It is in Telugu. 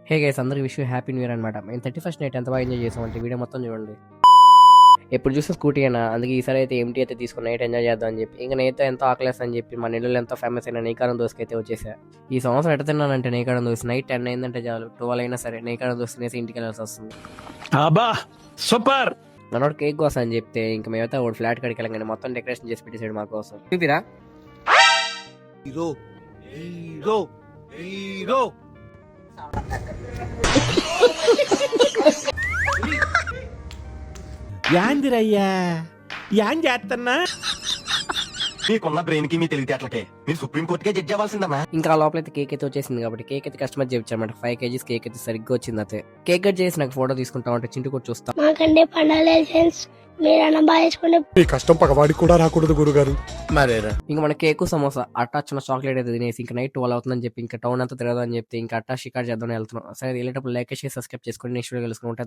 హే గైస్ అందరికి విష్ హ్యాపీ న్యూ ఇయర్ అనమాట. మేము 31st నైట్ ఎంత బాగా ఎంజాయ్ చేసామంటే వీడియో మొత్తం చూడండి. ఎప్పుడు చూస్తే స్కూటీ అయినా, అందుకే ఈసారి అయితే ఎంటీ అయితే తీసుకుని నైట్ ఎంజాయ్ చేద్దాం అని చెప్పి, ఇంకా నేతో ఎంతో ఆకలేస్తా అని చెప్పి మన ఇల్లు ఎంతో ఫేమస్ అయిన నెయ్యికారం దోశకి అయితే వచ్చేసా. ఈ సంవత్సరం ఎట్ట తిన్నానంటే నెయ్యికారం దోశ నైట్ 10 అయిందంటే చాలు, 12 అయినా సరే నెయ్యికారం దోశ తినేసి ఇంటికి వెళ్ళాల్సి వస్తుంది. అబ్బా సూపర్. మనోడు కేక్ కోసం అని చెప్తే ఇంకా మేమైతే ఒక ఫ్లాట్ కాడికి వెళ్ళగానే మొత్తం డెకరేషన్ చేసి పెట్టేసాడు మా కోసం. చూపిరా హీరో హీరో హీరో యాందిరయ్యా యాం చేస్తున్నా? మీకున్న బ్రెయిన్ కి మీ తెలివితేటలకే మీరు సుప్రీం కోర్టుకే జడ్జి అవ్వాల్సిందన్నా. ఇంకా లోపలైతే కేక్ అయితే వచ్చేసింది కాబట్టి కేక్ అయితే కస్టమర్ చేయించారన్నమాట. 5 kgs కేక్ అయితే సరిగ్గా వచ్చింది. అయితే కేక్ కట్ చేసి నాకు ఫోటో తీసుకుంటా ఉంటే చింటూ కూడా చూస్తా. మాకంటే పండాలి ఫ్రెండ్స్, మీరన్నా బాగా చేసుకునే ఈ కష్టం పగవాడికి కూడా రాకూడదు గురుగారు. మరేరా ఇంకా మన కేకు సమోసా అట్టా చిన్న చాక్లెట్ అయితే తినేసి ఇంకా నైట్ 12 అవుతుందని చెప్పి ఇంకా టౌన్ అంతా తిరగదని చెప్పి ఇంకా అట్టా షికార్ చేద్దామని వెళ్తున్నాం. సరే వెళ్ళేటప్పుడు లైక్ చేసి సబ్స్క్రైబ్ చేసుకుని నెక్స్ట్ వీడియో కలుసుకుంటే